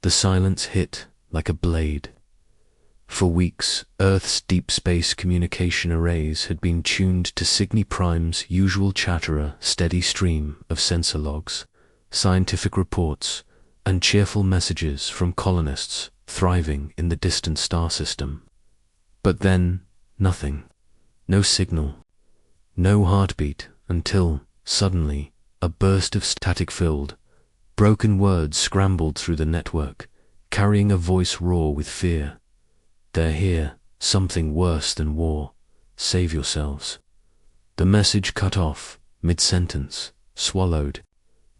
The silence hit like a blade. For weeks, Earth's deep space communication arrays had been tuned to Cygni Prime's usual chatterer steady stream of sensor logs, scientific reports, and cheerful messages from colonists thriving in the distant star system. But then, nothing. No signal. No heartbeat until, suddenly, a burst of static-filled, broken words scrambled through the network, carrying a voice raw with fear. "They're here, something worse than war. Save yourselves." The message cut off, mid-sentence, swallowed,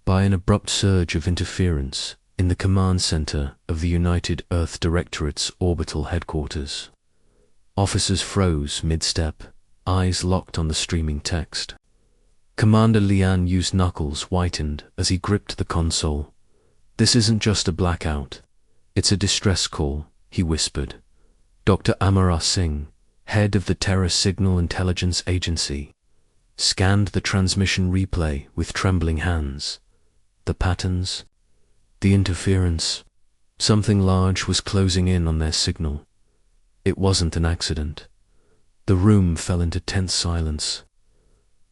by an abrupt surge of interference in the command center of the United Earth Directorate's orbital headquarters. Officers froze mid-step, eyes locked on the streaming text. Commander Lian Yu's knuckles whitened as he gripped the console. "This isn't just a blackout. It's a distress call," he whispered. Dr. Amara Singh, head of the Terror Signal Intelligence Agency, scanned the transmission replay with trembling hands. The patterns, the interference, something large was closing in on their signal. It wasn't an accident. The room fell into tense silence.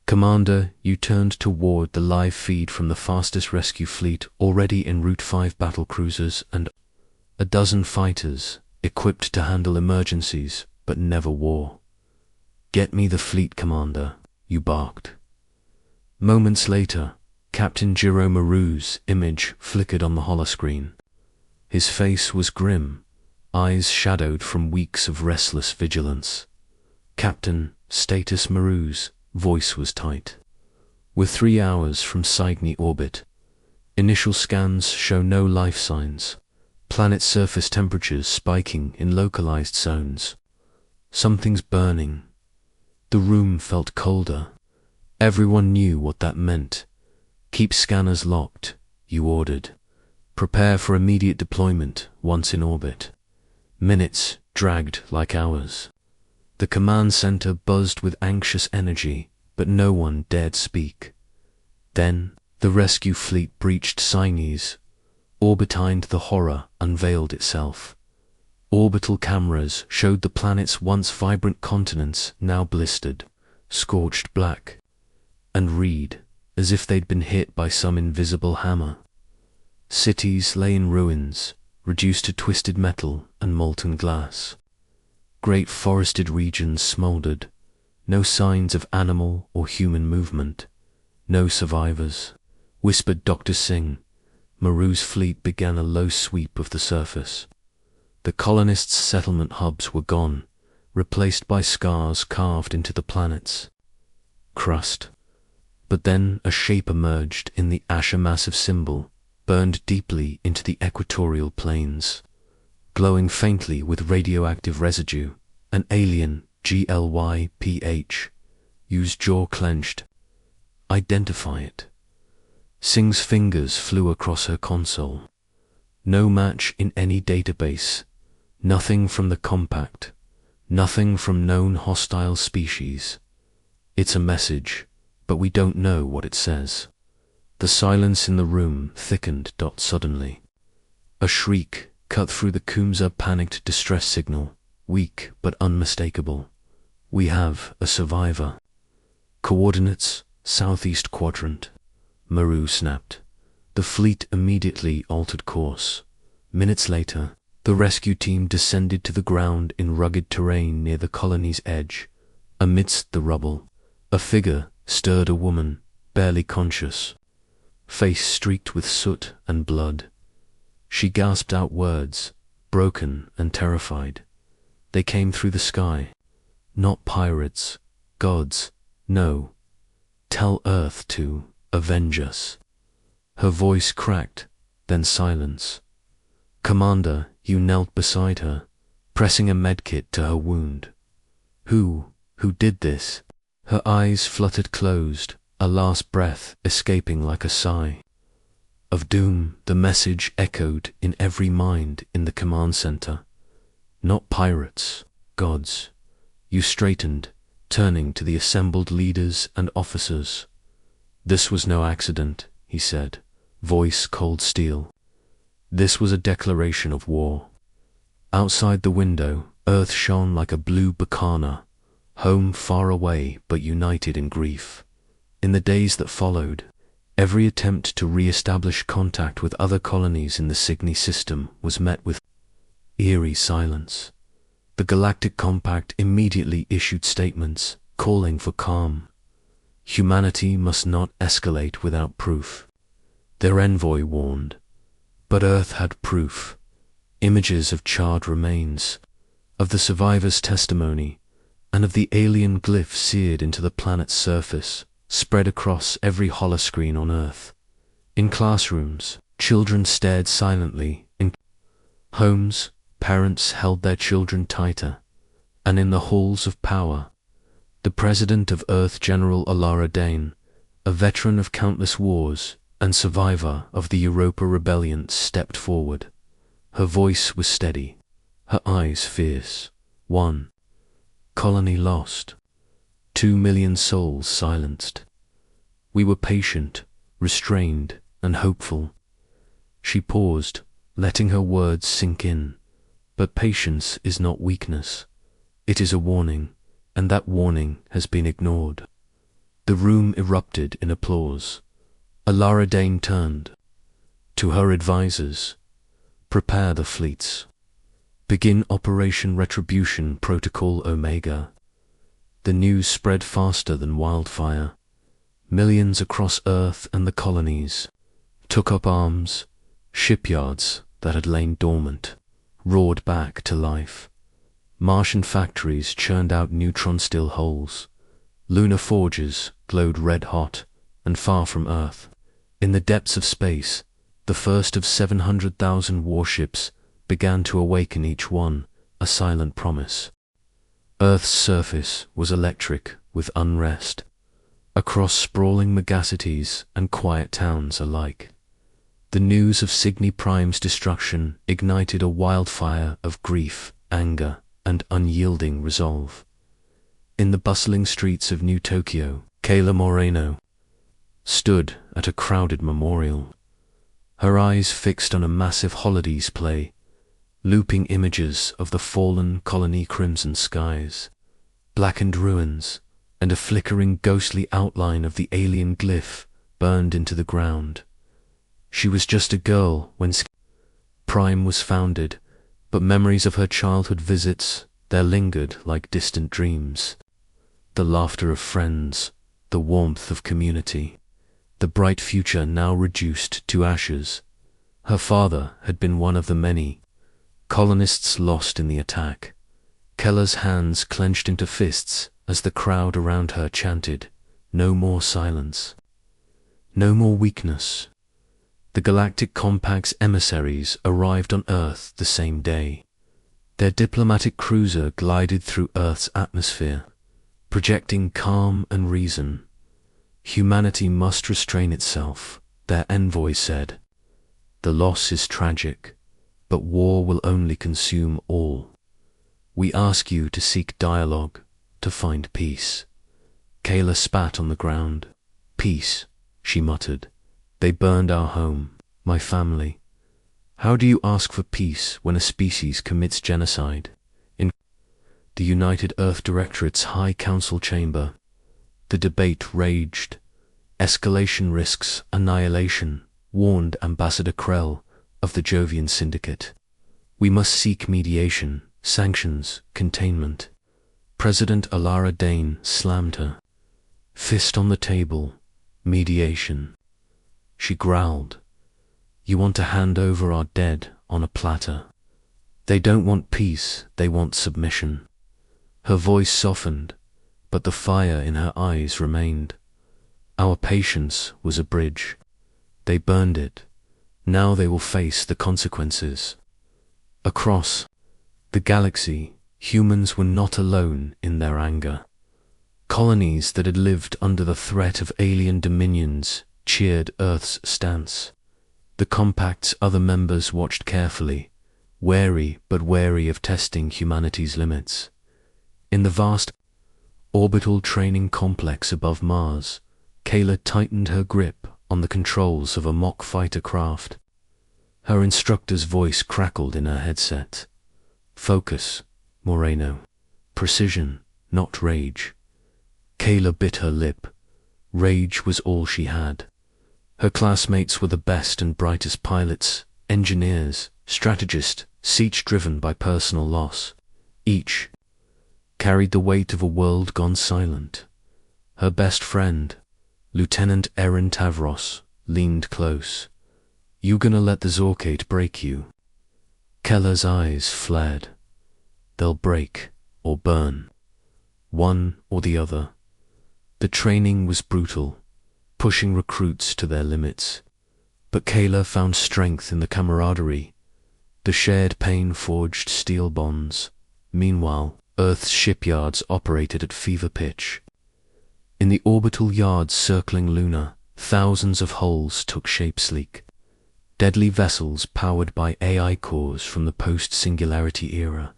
"Commander, you turned toward the live feed from the fastest rescue fleet already en route, 5 battlecruisers and a dozen fighters equipped to handle emergencies, but never war. Get me the fleet, Commander," you barked. Moments later, Captain Jiro Maru's image flickered on the holoscreen. His face was grim, eyes shadowed from weeks of restless vigilance. "Captain, status Maru's," voice was tight. "We're 3 hours from Cygni orbit. Initial scans show no life signs. Planet surface temperatures spiking in localized zones. Something's burning." The room felt colder. Everyone knew what that meant. "Keep scanners locked," you ordered. "Prepare for immediate deployment once in orbit." Minutes dragged like hours. The command center buzzed with anxious energy, but no one dared speak. Then, the rescue fleet breached Cygni's. Orbitined the horror unveiled itself. Orbital cameras showed the planet's once vibrant continents now blistered, scorched black, and reed as if they'd been hit by some invisible hammer. Cities lay in ruins, reduced to twisted metal and molten glass. Great forested regions smoldered, no signs of animal or human movement. "No survivors," whispered Dr. Singh. Maru's fleet began a low sweep of the surface. The colonists' settlement hubs were gone, replaced by scars carved into the planet's crust. But then a shape emerged in the Asher massive symbol, burned deeply into the equatorial plains. Glowing faintly with radioactive residue, an alien GLYPH. Yu's jaw clenched. "Identify it." Singh's fingers flew across her console. No match in any database. Nothing from the compact. Nothing from known hostile species. "It's a message, but we don't know what it says." The silence in the room thickened suddenly. A shriek cut through the Kumza panicked distress signal, weak but unmistakable. "We have a survivor." "Coordinates, southeast quadrant," Maru snapped. The fleet immediately altered course. Minutes later, the rescue team descended to the ground in rugged terrain near the colony's edge. Amidst the rubble, a figure stirred, a woman, barely conscious, face streaked with soot and blood. She gasped out words, broken and terrified. "They came through the sky. Not pirates, gods, no. Tell Earth to avenge us." Her voice cracked, then silence. "Commander," you knelt beside her, pressing a medkit to her wound. Who did this?" Her eyes fluttered closed, a last breath escaping like a sigh. Of doom, the message echoed in every mind in the command center. "Not pirates, gods." You straightened, turning to the assembled leaders and officers. "This was no accident," he said, voice cold steel. This was a declaration of war. Outside the window, Earth shone like a blue bacana, home far away but united in grief. In the days that followed, every attempt to re-establish contact with other colonies in the Cygni system was met with eerie silence. The Galactic Compact immediately issued statements calling for calm. Humanity must not escalate without proof. Their envoy warned, but Earth had proof. Images of charred remains, of the survivors' testimony, and of the alien glyph seared into the planet's surface, spread across every holoscreen on Earth. In classrooms, children stared silently. In homes, parents held their children tighter. And in the halls of power, the president of Earth, General Alara Dane, a veteran of countless wars and survivor of the Europa Rebellion, stepped forward. Her voice was steady, her eyes fierce. 1 colony lost, 2 million souls silenced. We were patient, restrained, and hopeful. She paused, letting her words sink in. But patience is not weakness. It is a warning, and that warning has been ignored. The room erupted in applause. Alara Dane turned to her advisors. Prepare the fleets. Begin Operation Retribution Protocol Omega. The news spread faster than wildfire. Millions across Earth and the colonies took up arms. Shipyards that had lain dormant roared back to life. Martian factories churned out neutron still holes. Lunar forges glowed red-hot and far from Earth. In the depths of space, the first of 700,000 warships began to awaken, each one a silent promise. Earth's surface was electric with unrest, across sprawling megacities and quiet towns alike. The news of Cygni Prime's destruction ignited a wildfire of grief, anger, and unyielding resolve. In the bustling streets of New Tokyo, Kayla Moreno stood at a crowded memorial, her eyes fixed on a massive holidays play, looping images of the fallen colony, crimson skies, blackened ruins, and a flickering ghostly outline of the alien glyph burned into the ground. She was just a girl when Prime was founded, but memories of her childhood visits there lingered like distant dreams. The laughter of friends, the warmth of community, the bright future now reduced to ashes. Her father had been one of the many colonists lost in the attack. Keller's hands clenched into fists as the crowd around her chanted, "No more silence. No more weakness." The Galactic Compact's emissaries arrived on Earth the same day. Their diplomatic cruiser glided through Earth's atmosphere, projecting calm and reason. Humanity must restrain itself, their envoy said. The loss is tragic, but war will only consume all. We ask you to seek dialogue, to find peace. Kayla spat on the ground. Peace, she muttered. They burned our home, my family. How do you ask for peace when a species commits genocide? In the United Earth Directorate's High Council chamber, the debate raged. Escalation risks annihilation, warned Ambassador Krell of the Jovian Syndicate. We must seek mediation, sanctions, containment. President Alara Dane slammed her fist on the table. Mediation. She growled. You want to hand over our dead on a platter. They don't want peace, they want submission. Her voice softened, but the fire in her eyes remained. Our patience was a bridge. They burned it. Now they will face the consequences. Across the galaxy, humans were not alone in their anger. Colonies that had lived under the threat of alien dominions cheered Earth's stance. The Compact's other members watched carefully, wary but wary of testing humanity's limits. In the vast orbital training complex above Mars, Kayla tightened her grip on the controls of a mock fighter craft. Her instructor's voice crackled in her headset. Focus, Moreno. Precision, not rage. Kayla bit her lip. Rage was all she had. Her classmates were the best and brightest pilots, engineers, strategists, each driven by personal loss. Each carried the weight of a world gone silent. Her best friend, Lieutenant Erin Tavros, leaned close. You gonna let the Zorkate break you? Keller's eyes flared. They'll break or burn. One or the other. The training was brutal, pushing recruits to their limits. But Kayla found strength in the camaraderie. The shared pain forged steel bonds. Meanwhile, Earth's shipyards operated at fever pitch. In the orbital yards circling Luna, thousands of hulls took shape sleek. Deadly vessels powered by AI cores from the post-singularity era,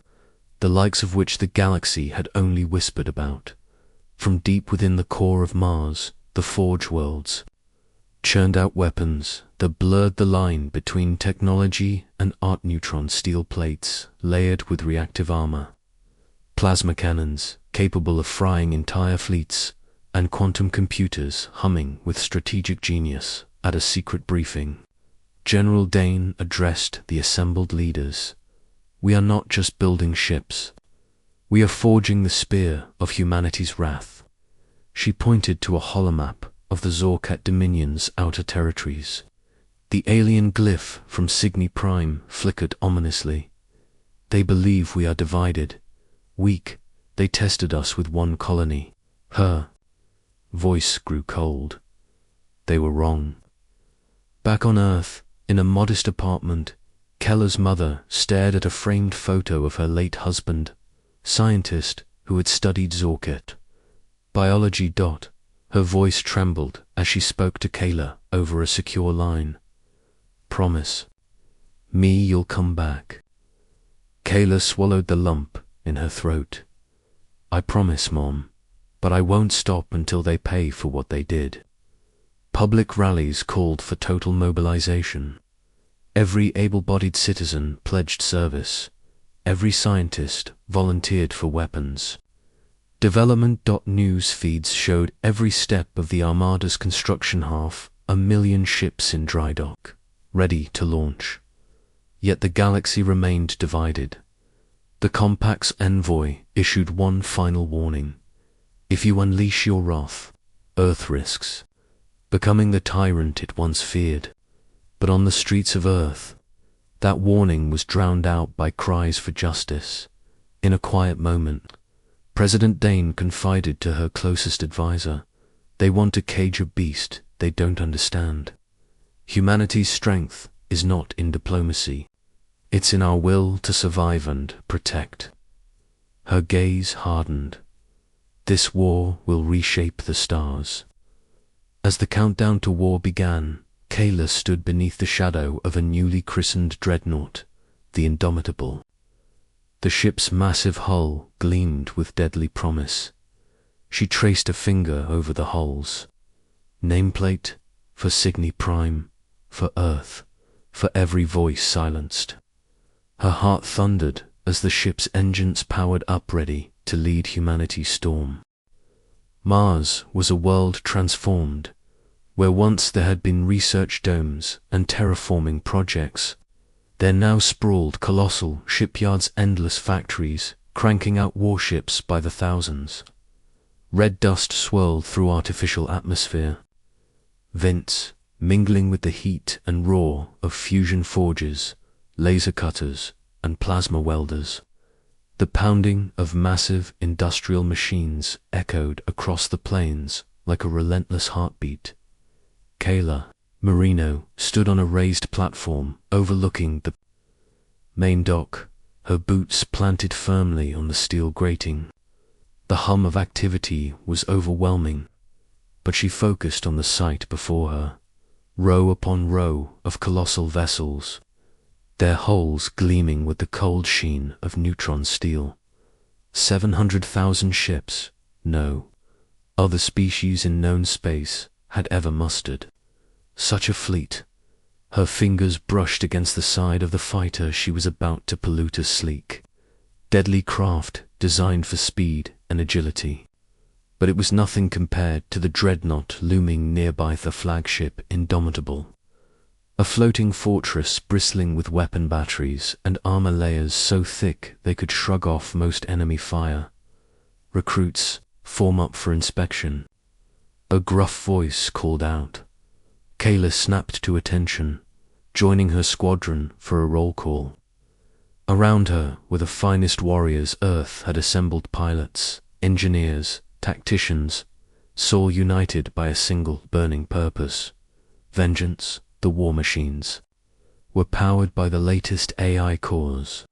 the likes of which the galaxy had only whispered about. From deep within the core of Mars, the Forge worlds churned out weapons that blurred the line between technology and art. Neutron steel plates layered with reactive armor, plasma cannons capable of frying entire fleets, and quantum computers humming with strategic genius. At a secret briefing, General Dane addressed the assembled leaders. We are not just building ships. We are forging the spear of humanity's wrath. She pointed to a holomap of the Zorkat Dominion's outer territories. The alien glyph from Cygni Prime flickered ominously. They believe we are divided. Weak, they tested us with one colony. Her voice grew cold. They were wrong. Back on Earth, in a modest apartment, Keller's mother stared at a framed photo of her late husband, scientist who had studied Zorket. Biology. Her voice trembled as she spoke to Kayla over a secure line. Promise me you'll come back. Kayla swallowed the lump in her throat. I promise, Mom, but I won't stop until they pay for what they did. Public rallies called for total mobilization. Every able-bodied citizen pledged service. Every scientist volunteered for weapons. Development. News feeds showed every step of the Armada's construction, 500,000 ships in dry dock, ready to launch. Yet the galaxy remained divided. The Compact's envoy issued one final warning. If you unleash your wrath, Earth risks becoming the tyrant it once feared. But on the streets of Earth, that warning was drowned out by cries for justice. In a quiet moment, President Dane confided to her closest advisor, they want to cage a beast they don't understand. Humanity's strength is not in diplomacy. It's in our will to survive and protect. Her gaze hardened. This war will reshape the stars. As the countdown to war began, Kayla stood beneath the shadow of a newly christened dreadnought, the Indomitable. The ship's massive hull gleamed with deadly promise. She traced a finger over the hulls. Nameplate for Cygni Prime, for Earth, for every voice silenced. Her heart thundered as the ship's engines powered up, ready to lead humanity's storm. Mars was a world transformed, where once there had been research domes and terraforming projects. There now sprawled colossal shipyards, endless factories, cranking out warships by the thousands. Red dust swirled through artificial atmosphere. Vents, mingling with the heat and roar of fusion forges, laser cutters, and plasma welders. The pounding of massive industrial machines echoed across the plains like a relentless heartbeat. Kayla Marino stood on a raised platform overlooking the main dock, her boots planted firmly on the steel grating. The hum of activity was overwhelming, but she focused on the sight before her. Row upon row of colossal vessels, their hulls gleaming with the cold sheen of neutron steel. 700,000 ships, no other species in known space had ever mustered. Such a fleet, Her fingers brushed against the side of the fighter she was about to pollute a sleek, deadly craft designed for speed and agility. But it was nothing compared to the dreadnought looming nearby, the flagship Indomitable. A floating fortress bristling with weapon batteries and armor layers so thick they could shrug off most enemy fire. "Recruits, form up for inspection," a gruff voice called out. Kayla snapped to attention, joining her squadron for a roll call. Around her were the finest warriors Earth had assembled: pilots, engineers, tacticians, soul united by a single burning purpose. Vengeance. The war machines were powered by the latest AI cores,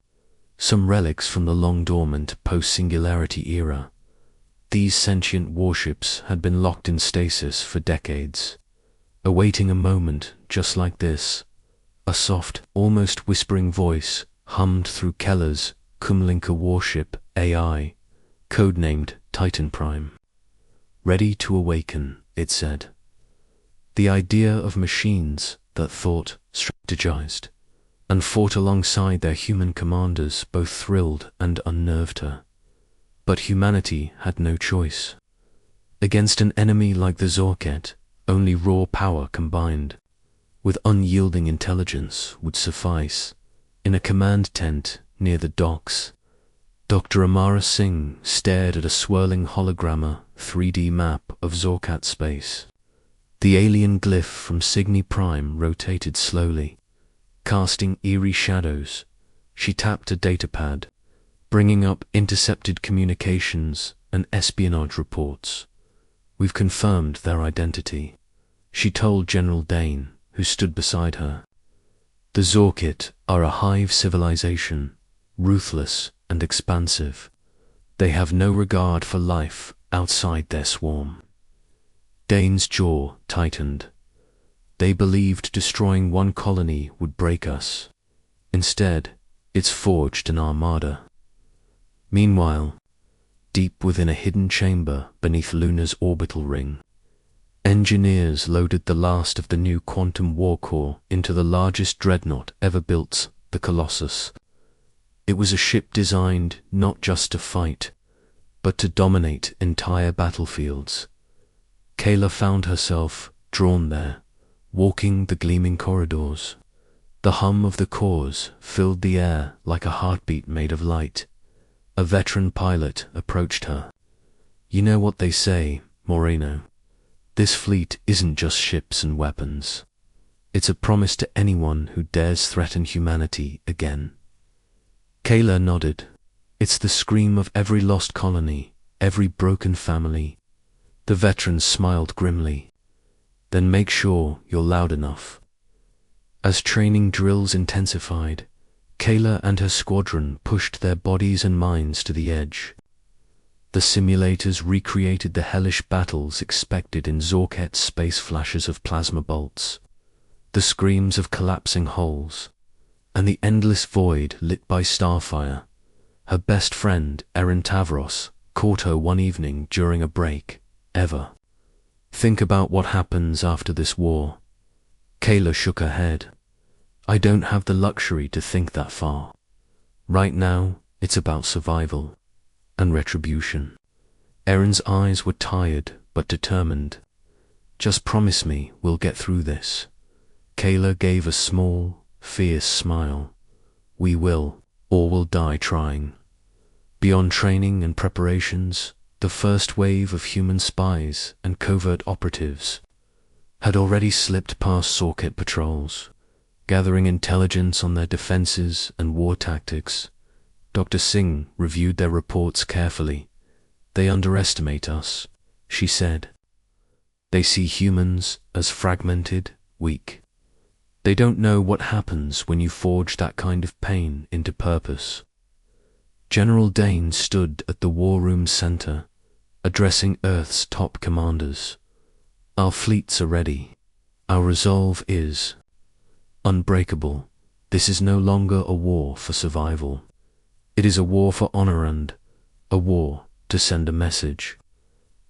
some relics from the long-dormant post-singularity era. These sentient warships had been locked in stasis for decades, awaiting a moment just like this. A soft, almost whispering voice hummed through Keller's Kumlinka warship AI, codenamed Titan Prime. "Ready to awaken," it said. The idea of machines that thought, strategized, and fought alongside their human commanders both thrilled and unnerved her. But humanity had no choice. Against an enemy like the Zorket, only raw power combined with unyielding intelligence would suffice. In a command tent near the docks, Dr. Amara Singh stared at a swirling hologramma 3D map of Zorkat space. The alien glyph from Cygni Prime rotated slowly, casting eerie shadows. She tapped a datapad, bringing up intercepted communications and espionage reports. "We've confirmed their identity," she told General Dane, who stood beside her. "The Zorkit are a hive civilization, ruthless and expansive. They have no regard for life outside their swarm." Dane's jaw tightened. They believed destroying one colony would break us. Instead, it's forged an armada. Meanwhile, deep within a hidden chamber beneath Luna's orbital ring, engineers loaded the last of the new quantum war core into the largest dreadnought ever built, the Colossus. It was a ship designed not just to fight, but to dominate entire battlefields. Kayla found herself drawn there, walking the gleaming corridors. The hum of the cores filled the air like a heartbeat made of light. A veteran pilot approached her. "You know what they say, Moreno. This fleet isn't just ships and weapons. It's a promise to anyone who dares threaten humanity again." Kayla nodded. "It's the scream of every lost colony, every broken family." The veteran smiled grimly. "Then make sure you're loud enough." As training drills intensified, Kayla and her squadron pushed their bodies and minds to the edge. The simulators recreated the hellish battles expected in Zorket's space flashes of plasma bolts, the screams of collapsing hulls, and the endless void lit by starfire. Her best friend, Erin Tavros, caught her one evening during a break. "Ever think about what happens after this war?" Kayla shook her head. "I don't have the luxury to think that far. Right now, it's about survival and retribution." Erin's eyes were tired but determined. "Just promise me we'll get through this." Kayla gave a small, fierce smile. "We will, or we'll die trying." Beyond training and preparations, the first wave of human spies and covert operatives had already slipped past Zorket patrols, gathering intelligence on their defenses and war tactics. Dr. Singh reviewed their reports carefully. "They underestimate us," she said. "They see humans as fragmented, weak. They don't know what happens when you forge that kind of pain into purpose." General Dane stood at the war room center, addressing Earth's top commanders. "Our fleets are ready. Our resolve is unbreakable. This is no longer a war for survival. It is a war for honor and a war to send a message."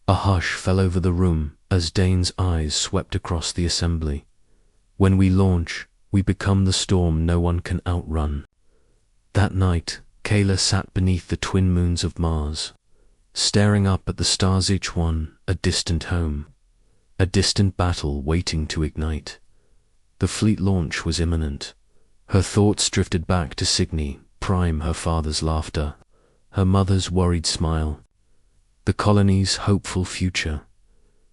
A hush fell over the room as Dane's eyes swept across the assembly. "When we launch, We become the storm no one can outrun. That night, Kayla sat beneath the twin moons of Mars, staring up at the stars, each one a distant home, a distant battle waiting to ignite. The fleet launch was imminent. Her thoughts drifted back to Cygni Prime, her father's laughter, her mother's worried smile, the colony's hopeful future.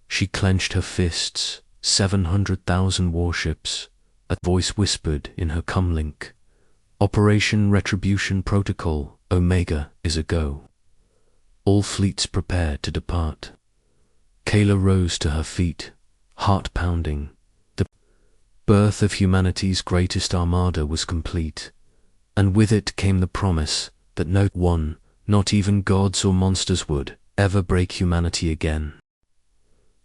She clenched her fists. 700,000 warships. A voice whispered in her comlink. Operation Retribution Protocol Omega is a go. All fleets prepared to depart. Kayla rose to her feet, heart pounding. The birth of humanity's greatest armada was complete, and with it came the promise that no one, not even gods or monsters, would ever break humanity again.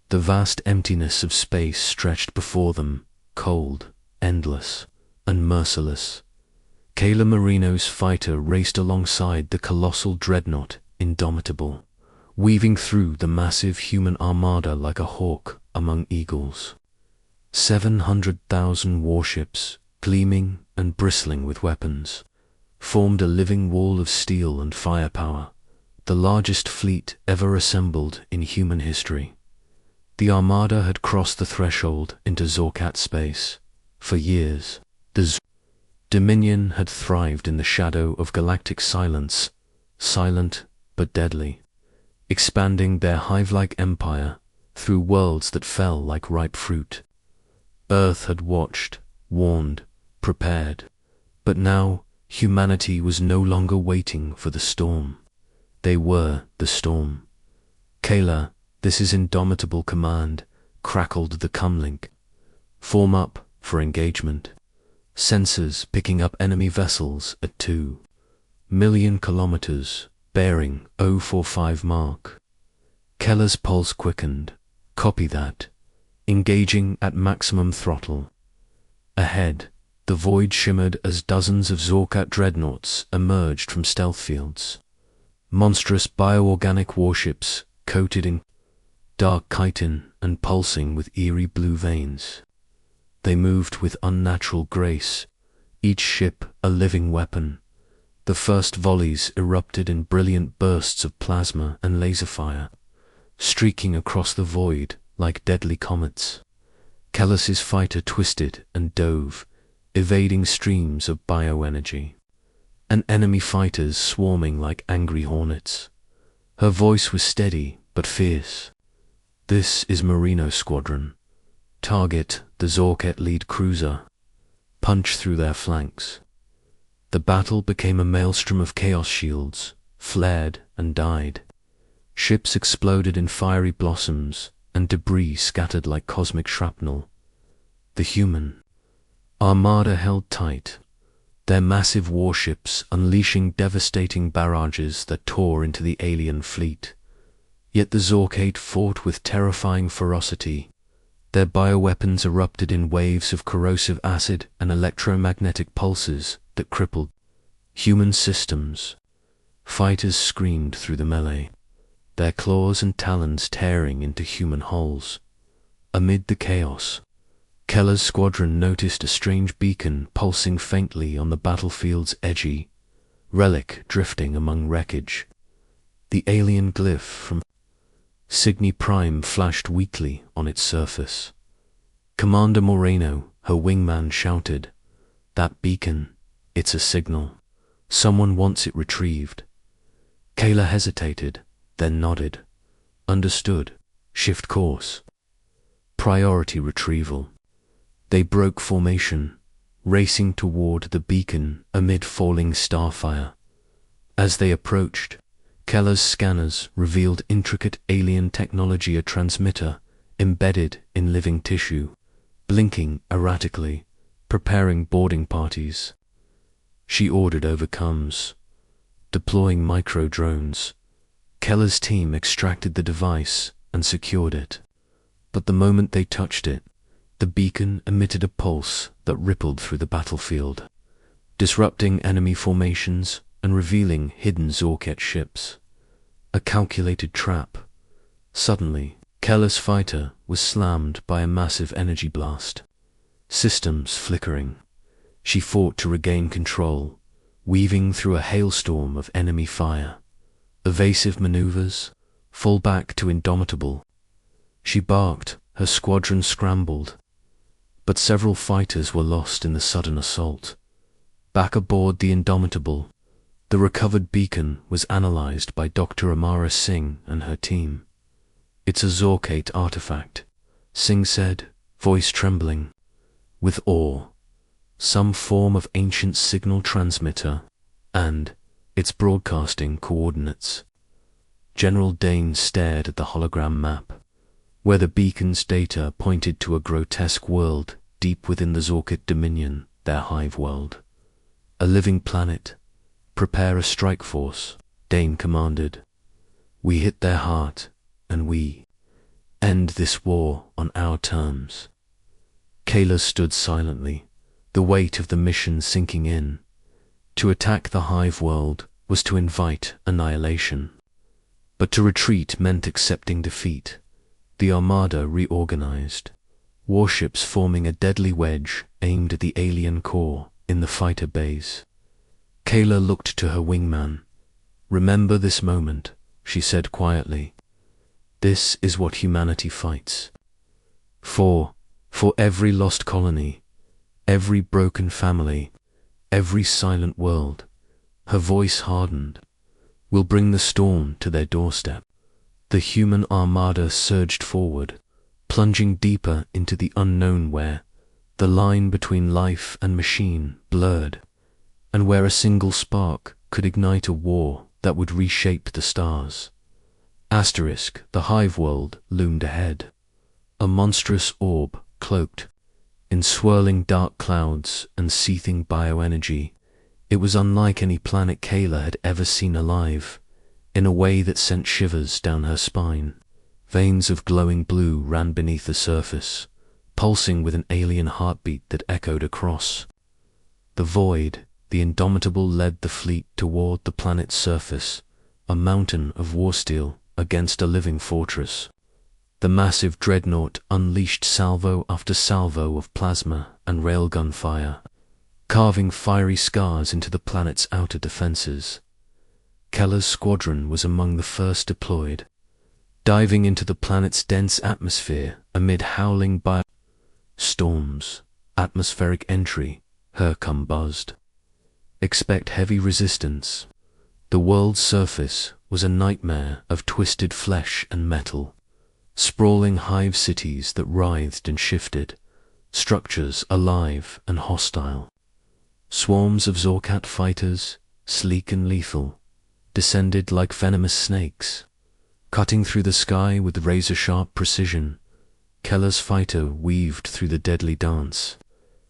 The vast emptiness of space stretched before them, cold, endless, and merciless. Kayla Marino's fighter raced alongside the colossal dreadnought, indomitable, weaving through the massive human armada like a hawk among eagles. 700,000 warships, gleaming and bristling with weapons, formed a living wall of steel and firepower, the largest fleet ever assembled in human history. The armada had crossed the threshold into Zorkat space. For years, the Dominion had thrived in the shadow of galactic silence, silent but deadly, expanding their hive-like empire through worlds that fell like ripe fruit. Earth had watched, warned, prepared, but now humanity was no longer waiting for the storm. They were the storm. Kayla, this is indomitable command, crackled the comlink. Form up for engagement. Sensors picking up enemy vessels at 2 million kilometers, bearing 045 mark. Keller's pulse quickened. Copy that. Engaging at maximum throttle. Ahead, the void shimmered as dozens of Zorkat dreadnoughts emerged from stealth fields. Monstrous bioorganic warships coated in dark chitin and pulsing with eerie blue veins. They moved with unnatural grace, each ship a living weapon. The first volleys erupted in brilliant bursts of plasma and laser fire, streaking across the void like deadly comets. Kellis's fighter twisted and dove, evading streams of bioenergy, and enemy fighters swarming like angry hornets. Her voice was steady but fierce. This is Marino Squadron. Target the Zorket lead cruiser. Punch through their flanks. The battle became a maelstrom of chaos shields, flared and died. Ships exploded in fiery blossoms, and debris scattered like cosmic shrapnel. The human armada held tight, their massive warships unleashing devastating barrages that tore into the alien fleet. Yet the Zorkate fought with terrifying ferocity. Their bioweapons erupted in waves of corrosive acid and electromagnetic pulses that crippled human systems. Fighters screamed through the melee, their claws and talons tearing into human hulls. Amid the chaos, Keller's squadron noticed a strange beacon pulsing faintly on the battlefield's edgy relic drifting among wreckage. The alien glyph from Cygni Prime flashed weakly on its surface. Commander Moreno, her wingman, shouted, "That beacon, it's a signal. Someone wants it retrieved." Kayla hesitated, then nodded. Understood. Shift course. Priority retrieval. They broke formation, racing toward the beacon amid falling starfire. As they approached, Keller's scanners revealed intricate alien technology, a transmitter embedded in living tissue, blinking erratically, preparing boarding parties. She ordered overcomes, deploying micro-drones. Keller's team extracted the device and secured it. But the moment they touched it, the beacon emitted a pulse that rippled through the battlefield, disrupting enemy formations and revealing hidden Zorket ships. A calculated trap. Suddenly, Keller's fighter was slammed by a massive energy blast, systems flickering. She fought to regain control, weaving through a hailstorm of enemy fire. Evasive maneuvers, fall back to Indomitable. She barked, her squadron scrambled, but several fighters were lost in the sudden assault. Back aboard the Indomitable, the recovered beacon was analyzed by Dr. Amara Singh and her team. "It's a Zorkate artifact," Singh said, voice trembling with awe. "Some form of ancient signal transmitter, and it's broadcasting coordinates." General Dane stared at the hologram map, where the beacon's data pointed to a grotesque world deep within the Zorkate dominion, their hive world. "A living planet. Prepare a strike force," Dane commanded. "We hit their heart, and we end this war on our terms." Kayla stood silently, the weight of the mission sinking in. To attack the hive world was to invite annihilation. But to retreat meant accepting defeat. The Armada reorganized, warships forming a deadly wedge aimed at the alien core in the fighter bays. Kayla looked to her wingman. "Remember this moment," she said quietly. "This is what humanity fights. For every lost colony, every broken family, every silent world." Her voice hardened. "We'll bring the storm to their doorstep." The human armada surged forward, plunging deeper into the unknown where the line between life and machine blurred, and where a single spark could ignite a war that would reshape the stars. Asterisk, the hive world loomed ahead, a monstrous orb cloaked in swirling dark clouds and seething bioenergy. It was unlike any planet Kayla had ever seen alive, in a way that sent shivers down her spine. Veins of glowing blue ran beneath the surface, pulsing with an alien heartbeat that echoed across the void. The Indomitable led the fleet toward the planet's surface, a mountain of war steel against a living fortress. The massive dreadnought unleashed salvo after salvo of plasma and railgun fire, carving fiery scars into the planet's outer defenses. Keller's squadron was among the first deployed, diving into the planet's dense atmosphere amid howling storms. Atmospheric entry, Hercom buzzed. "Expect heavy resistance." The world's surface was a nightmare of twisted flesh and metal, sprawling hive cities that writhed and shifted, structures alive and hostile. Swarms of Zorkat fighters, sleek and lethal, descended like venomous snakes, cutting through the sky with razor-sharp precision. Keller's fighter weaved through the deadly dance,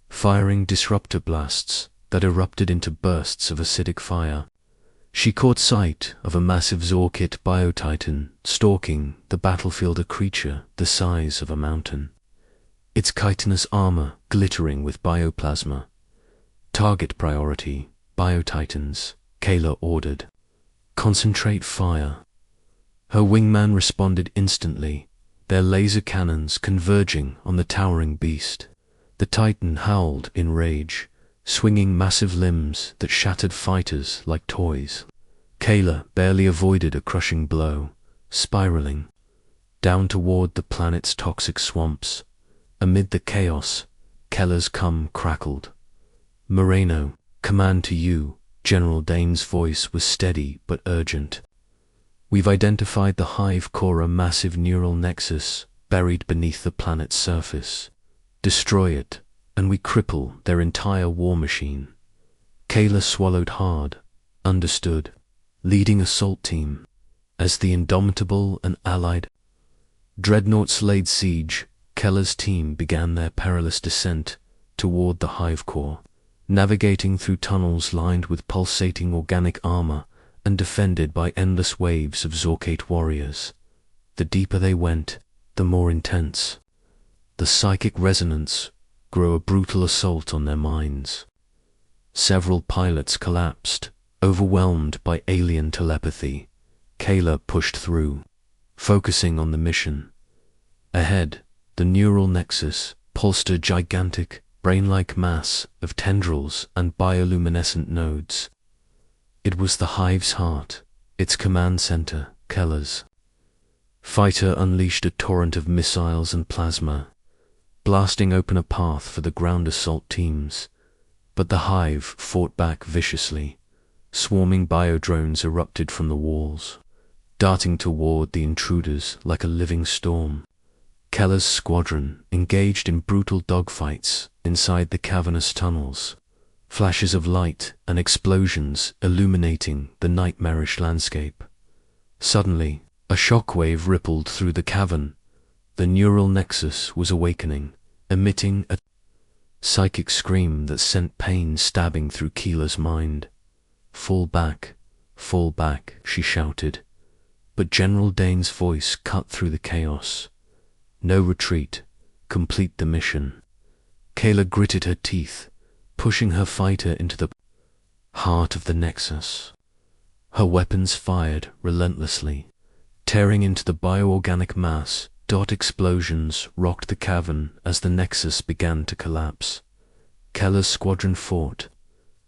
firing disruptor blasts that erupted into bursts of acidic fire. She caught sight of a massive Zorkit biotitan stalking the battlefield, a creature the size of a mountain, its chitinous armor glittering with bioplasma. "Target priority, biotitans," Kayla ordered. "Concentrate fire." Her wingman responded instantly, their laser cannons converging on the towering beast. The Titan howled in rage, swinging massive limbs that shattered fighters like toys. Kayla barely avoided a crushing blow, spiraling down toward the planet's toxic swamps. Amid the chaos, Keller's cum crackled. "Moreno, command to you." General Dane's voice was steady but urgent. "We've identified the hive core, a massive neural nexus buried beneath the planet's surface. Destroy it, and we cripple their entire war machine." Kayla swallowed hard. "Understood." Leading assault team. As the Indomitable and allied dreadnoughts laid siege, Keller's team began their perilous descent toward the hive core, navigating through tunnels lined with pulsating organic armor and defended by endless waves of Zorkate warriors. The deeper they went, the more intense. The psychic resonance grew, a brutal assault on their minds. Several pilots collapsed, overwhelmed by alien telepathy. Kayla pushed through, focusing on the mission. Ahead, the neural nexus pulsed, a gigantic, brain-like mass of tendrils and bioluminescent nodes. It was the hive's heart, its command center, Keller's. Fighter unleashed a torrent of missiles and plasma, blasting open a path for the ground assault teams, but the hive fought back viciously. Swarming biodrones erupted from the walls, darting toward the intruders like a living storm. Keller's squadron engaged in brutal dogfights inside the cavernous tunnels, flashes of light and explosions illuminating the nightmarish landscape. Suddenly, a shockwave rippled through the cavern. The neural nexus was awakening, emitting a psychic scream that sent pain stabbing through Keela's mind. Fall back, she shouted. But General Dane's voice cut through the chaos. No retreat. Complete the mission. Kayla gritted her teeth, pushing her fighter into the heart of the Nexus. Her weapons fired relentlessly, tearing into the bioorganic mass. Explosions rocked the cavern as the Nexus began to collapse. Keller's squadron fought,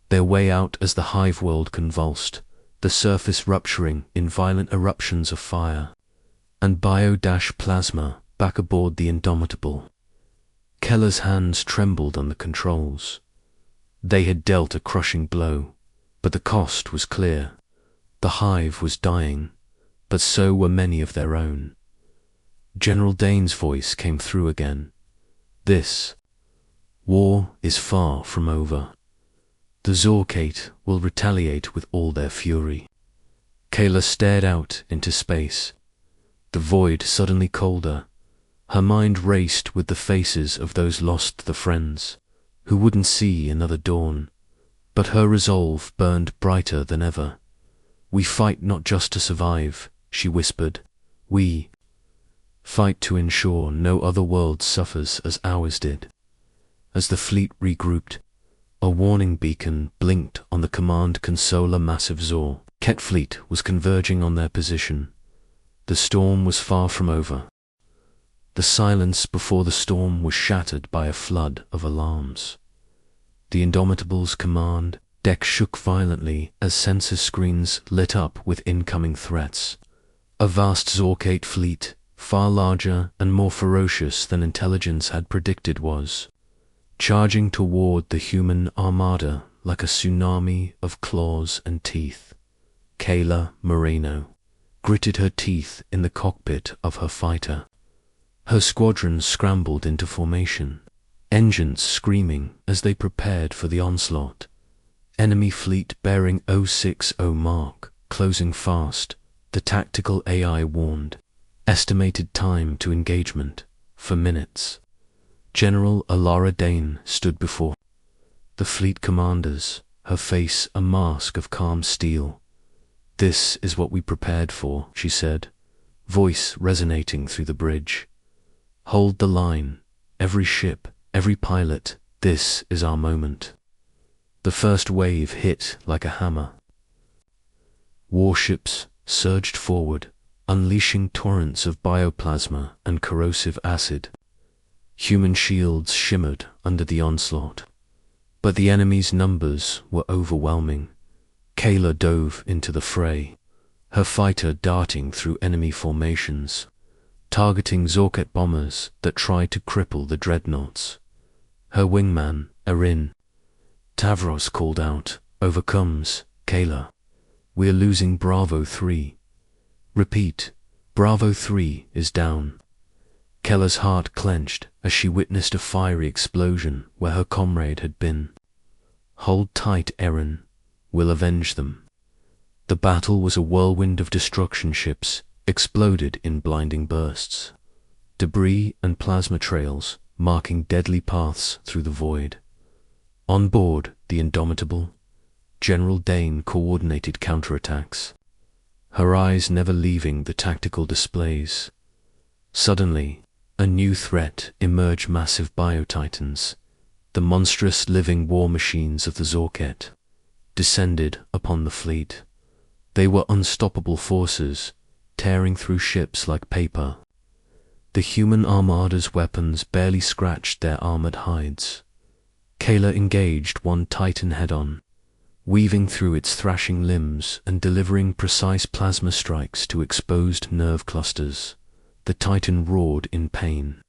their way out as the hive world convulsed, the surface rupturing in violent eruptions of fire and bio-plasma back aboard the Indomitable. Keller's hands trembled on the controls. They had dealt a crushing blow, but the cost was clear. The hive was dying, but so were many of their own. General Dane's voice came through again. This war is far from over. The Zorkate will retaliate with all their fury. Kayla stared out into space, the void suddenly colder. Her mind raced with the faces of those lost the friends, who wouldn't see another dawn. But her resolve burned brighter than ever. We fight not just to survive, she whispered. We fight to ensure no other world suffers as ours did. As the fleet regrouped, a warning beacon blinked on the command console. A massive Zorket fleet was converging on their position. The storm was far from over. The silence before the storm was shattered by a flood of alarms. The Indomitable's command deck shook violently as sensor screens lit up with incoming threats. A vast Zorkate fleet, far larger and more ferocious than intelligence had predicted, was charging toward the human armada like a tsunami of claws and teeth. Kayla Moreno gritted her teeth in the cockpit of her fighter. Her squadron scrambled into formation, engines screaming as they prepared for the onslaught. Enemy fleet bearing 060 mark, closing fast, the tactical AI warned. Estimated time to engagement, for minutes. General Alara Dane stood before the fleet commanders, her face a mask of calm steel. This is what we prepared for, she said, voice resonating through the bridge. Hold the line, every ship, every pilot, this is our moment. The first wave hit like a hammer. Warships surged forward, unleashing torrents of bioplasma and corrosive acid. Human shields shimmered under the onslaught, but the enemy's numbers were overwhelming. Kayla dove into the fray, her fighter darting through enemy formations, targeting Zorket bombers that tried to cripple the dreadnoughts. Her wingman, Erin Tavros, called out, "Overcomes, Kayla. We're losing Bravo 3. Repeat, Bravo 3 is down." Keller's heart clenched as she witnessed a fiery explosion where her comrade had been. "Hold tight, Erin. We'll avenge them." The battle was a whirlwind of destruction. Ships exploded in blinding bursts, debris and plasma trails marking deadly paths through the void. On board the Indomitable, General Dane coordinated counterattacks, her eyes never leaving the tactical displays. Suddenly, a new threat emerged: massive biotitans, the monstrous living war machines of the Zorket, descended upon the fleet. They were unstoppable forces, tearing through ships like paper. The human armada's weapons barely scratched their armored hides. Kayla engaged one Titan head-on, weaving through its thrashing limbs and delivering precise plasma strikes to exposed nerve clusters. The Titan roared in pain,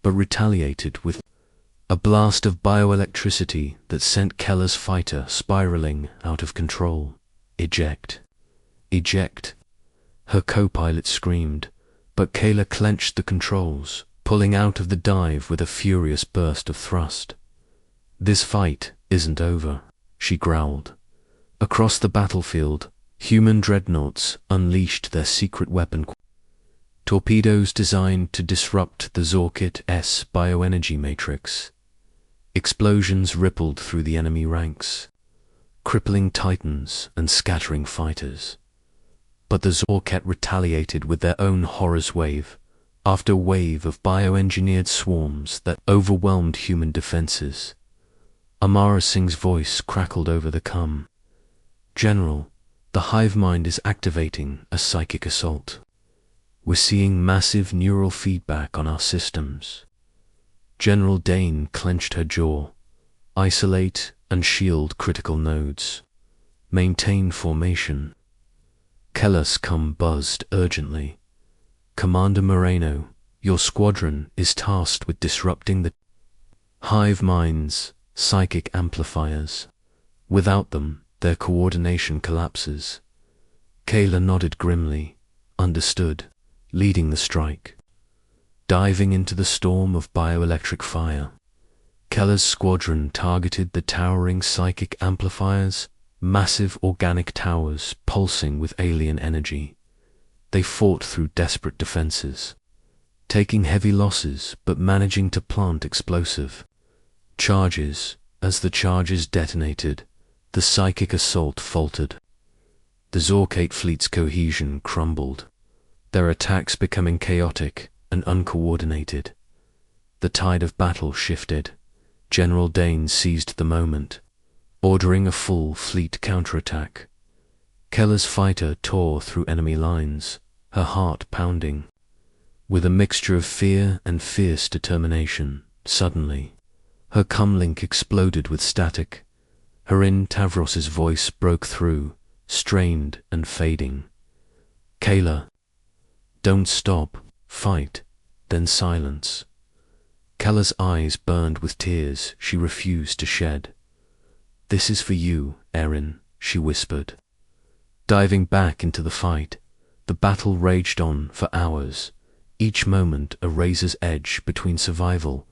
but retaliated with a blast of bioelectricity that sent Keller's fighter spiraling out of control. Eject. Eject. Her co-pilot screamed, but Kayla clenched the controls, pulling out of the dive with a furious burst of thrust. This fight isn't over, she growled. Across the battlefield, human dreadnoughts unleashed their secret weapon, torpedoes designed to disrupt the Zorkit-S bioenergy matrix. Explosions rippled through the enemy ranks, crippling Titans and scattering fighters. But the Zorket retaliated with their own horrors wave after wave of bioengineered swarms that overwhelmed human defenses. Amara Singh's voice crackled over the cum. General, the hive mind is activating a psychic assault. We're seeing massive neural feedback on our systems. General Dane clenched her jaw. Isolate and shield critical nodes. Maintain formation. Keller's cum buzzed urgently. Commander Moreno, your squadron is tasked with disrupting the hive mind's psychic amplifiers. Without them, their coordination collapses. Kayla nodded grimly. Understood. Leading the strike. Diving into the storm of bioelectric fire, Keller's squadron targeted the towering psychic amplifiers, massive organic towers pulsing with alien energy. They fought through desperate defenses, taking heavy losses but managing to plant explosive charges. As the charges detonated, the psychic assault faltered. The Zorkate fleet's cohesion crumbled, their attacks becoming chaotic and uncoordinated. The tide of battle shifted. General Dane seized the moment, ordering a full fleet counterattack. Keller's fighter tore through enemy lines, her heart pounding. With a mixture of fear and fierce determination, suddenly, her comlink exploded with static. Harin Tavros's voice broke through, strained and fading. Kayla, don't stop, fight, then silence. Keller's eyes burned with tears she refused to shed. This is for you, Erin, she whispered. Diving back into the fight, the battle raged on for hours, each moment a razor's edge between survival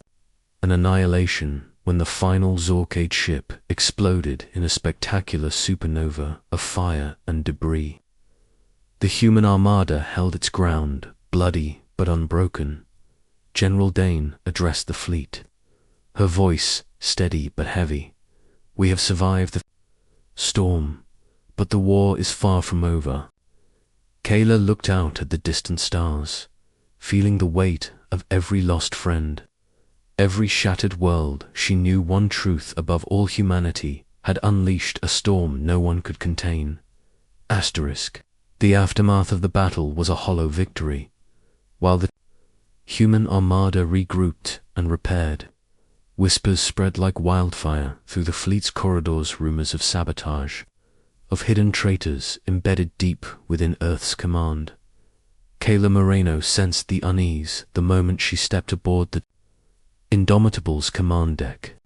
and annihilation when the final Zorkate ship exploded in a spectacular supernova of fire and debris. The human armada held its ground, bloody but unbroken. General Dane addressed the fleet, her voice steady but heavy. We have survived the storm, but the war is far from over. Kayla looked out at the distant stars, feeling the weight of every lost friend. Every shattered world, she knew one truth above all humanity had unleashed a storm no one could contain. Asterisk. The aftermath of the battle was a hollow victory. While the human armada regrouped and repaired, whispers spread like wildfire through the fleet's corridors, rumors of sabotage, of hidden traitors embedded deep within Earth's command. Kayla Moreno sensed the unease the moment she stepped aboard the Indomitable's command deck.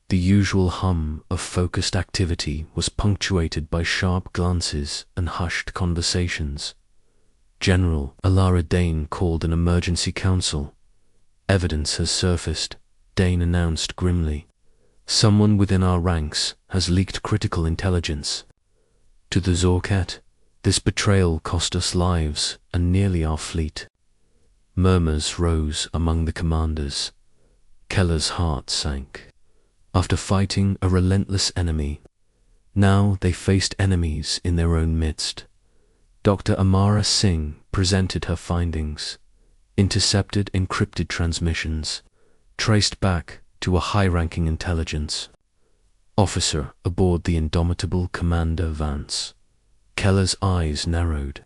The usual hum of focused activity was punctuated by sharp glances and hushed conversations. General Alara Dane called an emergency council. Evidence has surfaced, Dane announced grimly. Someone within our ranks has leaked critical intelligence. To the Zorket, this betrayal cost us lives and nearly our fleet. Murmurs rose among the commanders. Keller's heart sank. After fighting a relentless enemy, now they faced enemies in their own midst. Dr. Amara Singh presented her findings, intercepted encrypted transmissions, traced back to a high-ranking intelligence officer aboard the Indomitable Commander Vance. Keller's eyes narrowed.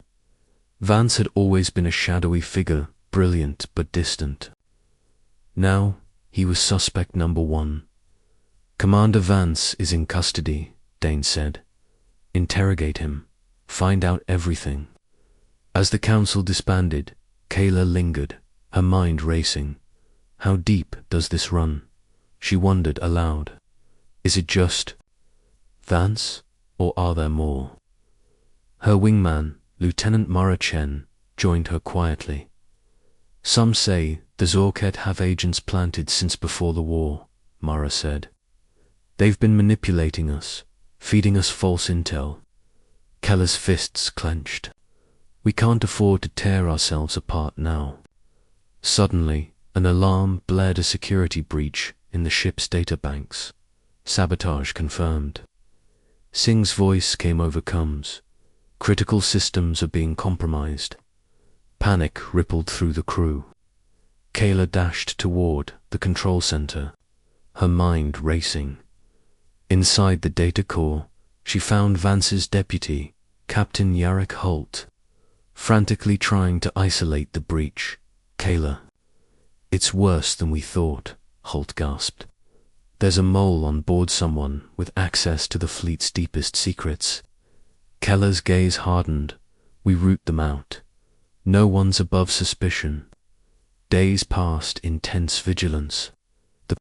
Vance had always been a shadowy figure, brilliant but distant. Now he was suspect number one. Commander Vance is in custody, Dane said. Interrogate him. Find out everything. As the council disbanded, Kayla lingered, her mind racing. How deep does this run? She wondered aloud. Is it just Vance, or are there more? Her wingman, Lieutenant Mara Chen, joined her quietly. Some say the Zorket have agents planted since before the war, Mara said. They've been manipulating us, feeding us false intel. Keller's fists clenched. We can't afford to tear ourselves apart now. Suddenly, an alarm blared a security breach in the ship's databanks. Sabotage confirmed. Singh's voice came over comms. Critical systems are being compromised. Panic rippled through the crew. Kayla dashed toward the control center, her mind racing. Inside the data core, she found Vance's deputy, Captain Yarrick Holt, frantically trying to isolate the breach. Kayla. It's worse than we thought, Holt gasped. There's a mole on board, someone with access to the fleet's deepest secrets. Keller's gaze hardened. We root them out. No one's above suspicion. Days passed in tense vigilance. The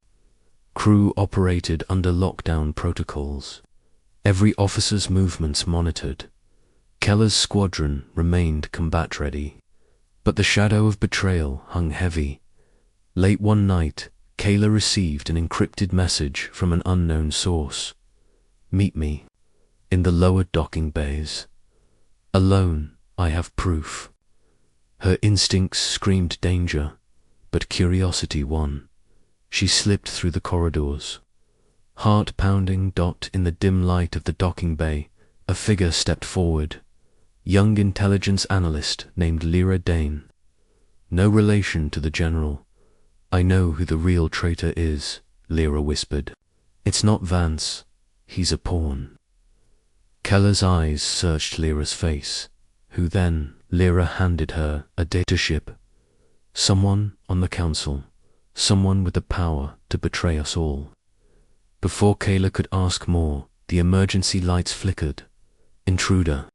crew operated under lockdown protocols. Every officer's movements monitored. Keller's squadron remained combat-ready. But the shadow of betrayal hung heavy. Late one night, Kayla received an encrypted message from an unknown source. Meet me in the lower docking bays. Alone, I have proof. Her instincts screamed danger, but curiosity won. She slipped through the corridors. Heart-pounding. In the dim light of the docking bay, a figure stepped forward. Young intelligence analyst named Lyra Dane. No relation to the general. I know who the real traitor is, Lyra whispered. It's not Vance. He's a pawn. Keller's eyes searched Lyra's face. Who then? Lyra handed her a dataship. Someone on the council. Someone with the power to betray us all. Before Kayla could ask more, the emergency lights flickered. Intruder.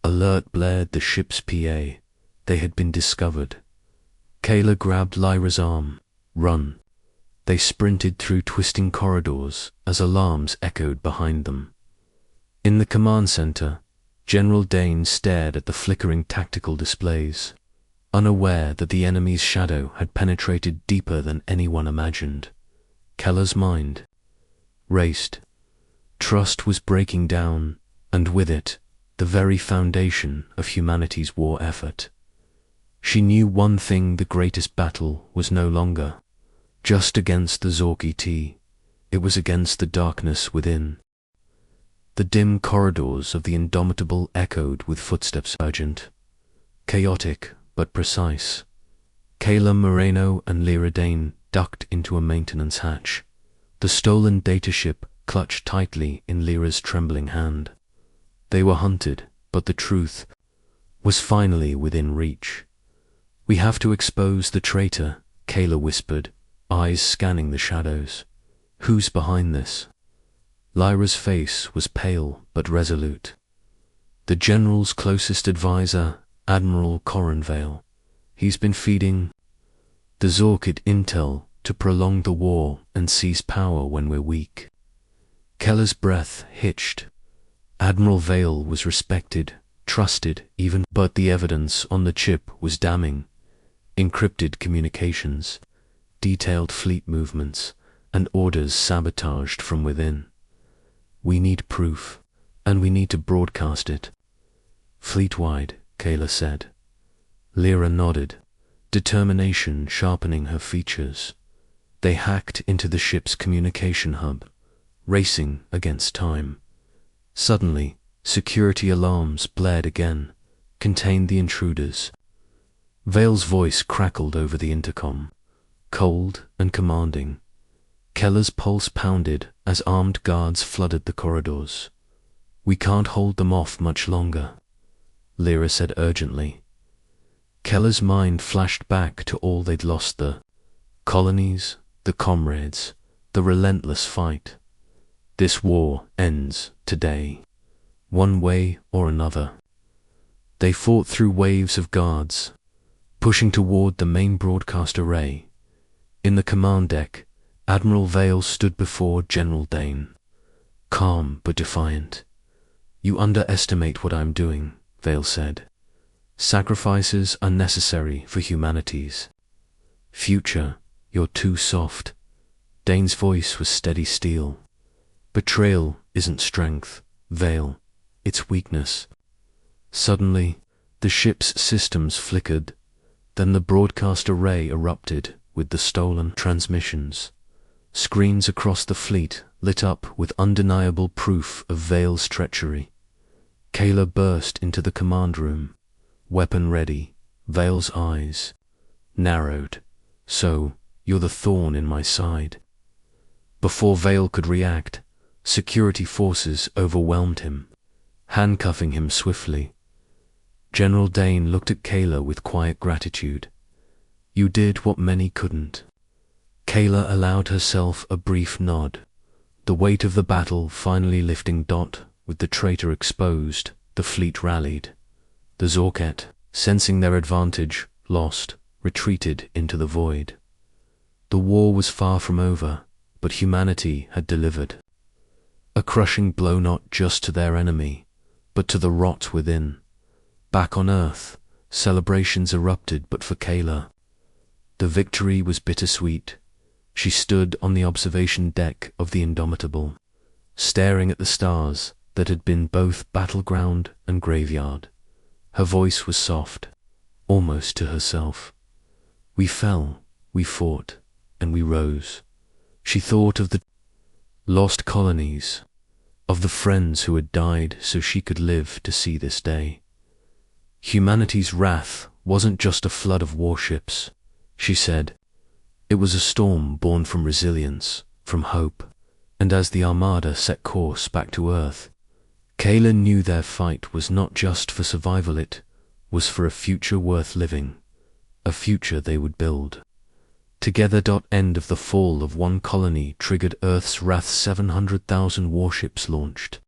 Alert blared the ship's PA. They had been discovered. Kayla grabbed Lyra's arm. Run. They sprinted through twisting corridors as alarms echoed behind them. In the command center, General Dane stared at the flickering tactical displays, unaware that the enemy's shadow had penetrated deeper than anyone imagined. Keller's mind raced. Trust was breaking down, and with it, the very foundation of humanity's war effort. She knew one thing: the greatest battle was no longer just against the Zork-ET, it was against the darkness within. The dim corridors of the Indomitable echoed with footsteps urgent, chaotic but precise. Kayla Moreno and Lyra Dane ducked into a maintenance hatch. The stolen dataship clutched tightly in Lyra's trembling hand. They were hunted, but the truth was finally within reach. We have to expose the traitor, Kayla whispered, eyes scanning the shadows. Who's behind this? Lyra's face was pale but resolute. The general's closest advisor, Admiral Coronvale. He's been feeding the Zorkid intel to prolong the war and seize power when we're weak. Keller's breath hitched. Admiral Vale was respected, trusted even, but the evidence on the chip was damning. Encrypted communications, detailed fleet movements, and orders sabotaged from within. We need proof, and we need to broadcast it. Fleet-wide, Kayla said. Lyra nodded, determination sharpening her features. They hacked into the ship's communication hub, racing against time. Suddenly, security alarms blared again. Contain the intruders. Vale's voice crackled over the intercom, cold and commanding. Keller's pulse pounded as armed guards flooded the corridors. We can't hold them off much longer, Lyra said urgently. Keller's mind flashed back to all they'd lost: the colonies, the comrades, the relentless fight. This war ends today, one way or another. They fought through waves of guards, pushing toward the main broadcast array. In the command deck, Admiral Vale stood before General Dane, calm but defiant. "You underestimate what I'm doing," Vale said. "Sacrifices are necessary for humanity's future. You're too soft." Dane's voice was steady steel. "Betrayal isn't strength, Vale. It's weakness." Suddenly, the ship's systems flickered. Then the broadcast array erupted with the stolen transmissions. Screens across the fleet lit up with undeniable proof of Vale's treachery. Kayla burst into the command room, weapon ready. Vale's eyes narrowed. "So, you're the thorn in my side." Before Vale could react, security forces overwhelmed him, handcuffing him swiftly. General Dane looked at Kayla with quiet gratitude. "You did what many couldn't." Kayla allowed herself a brief nod. The weight of the battle finally lifting. With the traitor exposed, the fleet rallied. The Zorket, sensing their advantage lost, retreated into the void. The war was far from over, but humanity had delivered. A crushing blow not just to their enemy, but to the rot within. Back on Earth, celebrations erupted, but for Kayla, the victory was bittersweet. She stood on the observation deck of the Indomitable, staring at the stars that had been both battleground and graveyard. Her voice was soft, almost to herself. "We fell, we fought, and we rose." She thought of the lost colonies, of the friends who had died so she could live to see this day. Humanity's wrath wasn't just a flood of warships, she said. It was a storm born from resilience, from hope. And as the Armada set course back to Earth, Kayla knew their fight was not just for survival, it was for a future worth living, a future they would build. Together. End of the fall of one colony triggered Earth's wrath. 700,000 warships launched.